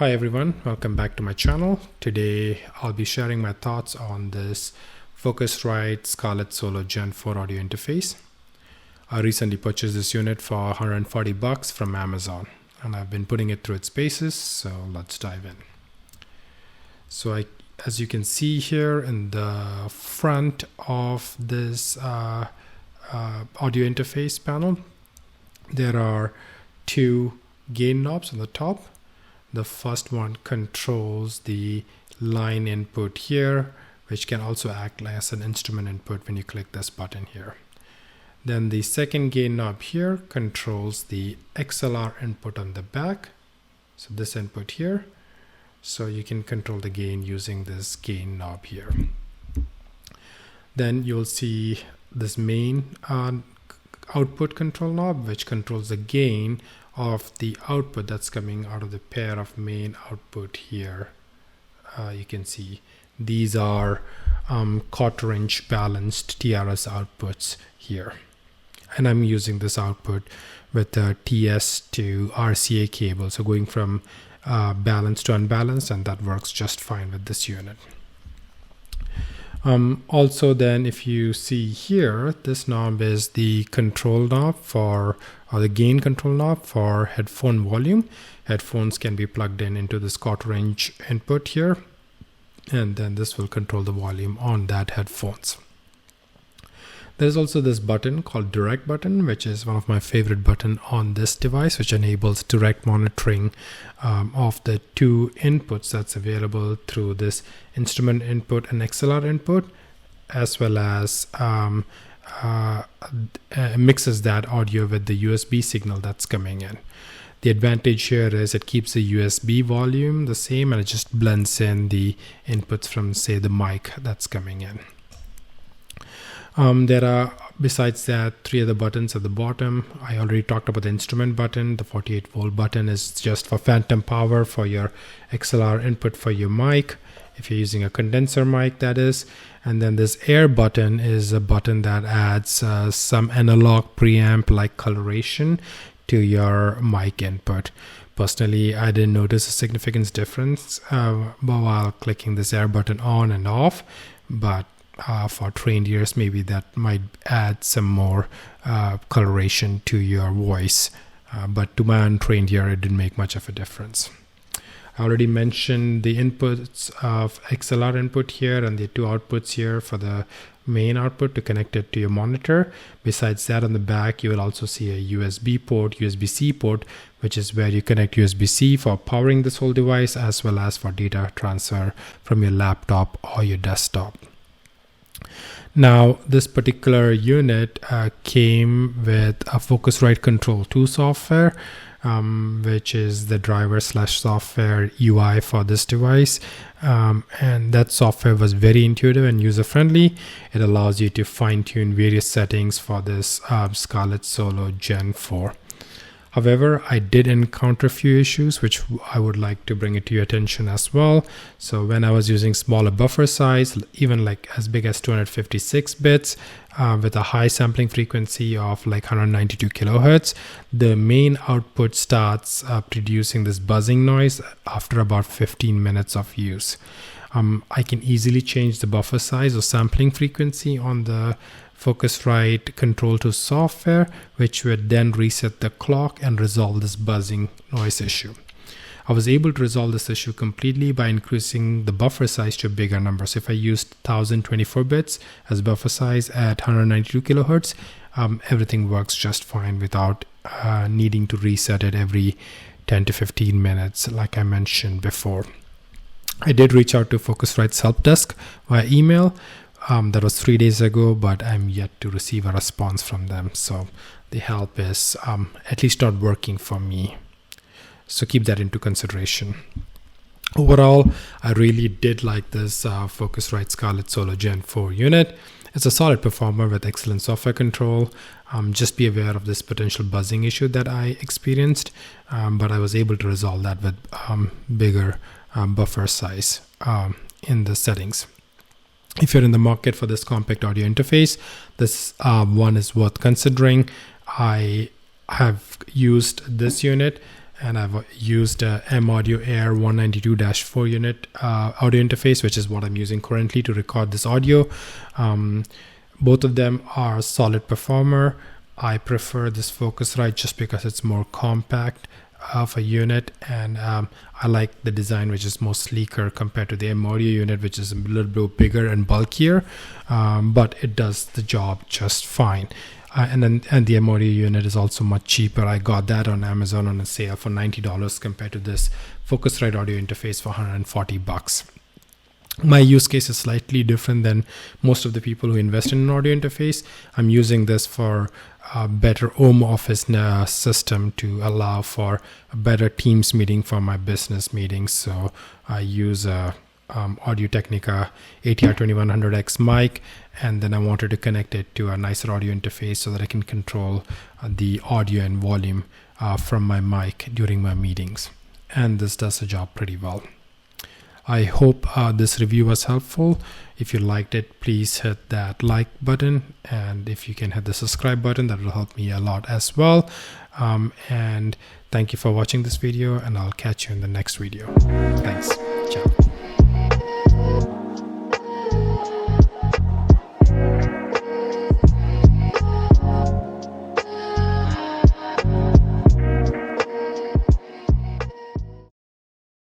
Hi everyone, welcome back to my channel. Today I'll be sharing my thoughts on this Focusrite Scarlett Solo Gen 4 audio interface. I recently purchased this unit for 140 bucks from Amazon and I've been putting it through its paces, so let's dive in. So as you can see here in the front of this audio interface panel, there are two gain knobs on the top. The first one controls the line input here, which can also act as an instrument input when you click this button here. Then the second gain knob here controls the XLR input on the back. So this input here. So you can control the gain using this gain knob here. Then you'll see this main output control knob, which controls the gain of the output that's coming out of the pair of main output here. You can see these are quarter inch balanced TRS outputs here, and I'm using this output with the TS to RCA cable, so going from balanced to unbalanced, and that works just fine with this unit. Also then, if you see here, this knob is the control knob or the gain control knob for headphone volume. Headphones can be plugged in into this quarter inch input here, and then this will control the volume on that headphones. There's also this button called direct button, which is one of my favorite button on this device, which enables direct monitoring of the two inputs that's available through this instrument input and XLR input, as well as mixes that audio with the USB signal that's coming in. The advantage here is it keeps the USB volume the same, and it just blends in the inputs from, say, the mic that's coming in. There are, besides that, three other buttons at the bottom. I already talked about the instrument button. The 48 volt button is just for phantom power for your XLR input for your mic, if you're using a condenser mic, that is. And then this air button is a button that adds some analog preamp like coloration to your mic input. Personally, I didn't notice a significant difference while clicking this air button on and off, but for trained ears, maybe that might add some more coloration to your voice. But to my untrained ear, it didn't make much of a difference. I already mentioned the inputs of XLR input here and the two outputs here for the main output to connect it to your monitor. Besides that, on the back, you will also see a USB port, USB-C port, which is where you connect USB-C for powering this whole device, as well as for data transfer from your laptop or your desktop. Now, this particular unit came with a Focusrite Control 2 software, which is the driver/software UI for this device. And that software was very intuitive and user-friendly. It allows you to fine-tune various settings for this Scarlett Solo Gen 4. However, I did encounter a few issues which I would like to bring it to your attention as well. So when I was using smaller buffer size, even like as big as 256 bits with a high sampling frequency of like 192 kilohertz, the main output starts producing this buzzing noise after about 15 minutes of use. I can easily change the buffer size or sampling frequency on the Focusrite Control 2 software, which would then reset the clock and resolve this buzzing noise issue. I was able to resolve this issue completely by increasing the buffer size to a bigger number. So if I used 1024 bits as buffer size at 192 kilohertz, everything works just fine without needing to reset it every 10 to 15 minutes, like I mentioned before. I did reach out to Focusrite's help desk via email. That was 3 days ago, but I'm yet to receive a response from them. So the help is at least not working for me. So keep that into consideration. Overall, I really did like this Focusrite Scarlett Solo Gen 4 unit. It's a solid performer with excellent software control. Just be aware of this potential buzzing issue that I experienced, but I was able to resolve that with bigger buffer size in the settings. If you're in the market for this compact audio interface, this one is worth considering. I have used this unit and I've used M Audio Air 192-4 unit audio interface, which is what I'm using currently to record this audio. Both of them are solid performer. I prefer this Focusrite just because it's more compact of a unit, and I like the design, which is more sleeker compared to the M Audio unit, which is a little bit bigger and bulkier, but it does the job just fine. And the M Audio unit is also much cheaper. I got that on Amazon on a sale for $90 compared to this Focusrite audio interface for $140. My use case is slightly different than most of the people who invest in an audio interface. I'm using this for a better home office system to allow for a better Teams meeting for my business meetings. So I use a Audio-Technica ATR 2100X mic, and then I wanted to connect it to a nicer audio interface so that I can control the audio and volume from my mic during my meetings. And this does the job pretty well. I hope this review was helpful. If you liked it, please hit that like button, and if you can hit the subscribe button, that will help me a lot as well. And thank you for watching this video, and I'll catch you in the next video. Thanks. Ciao.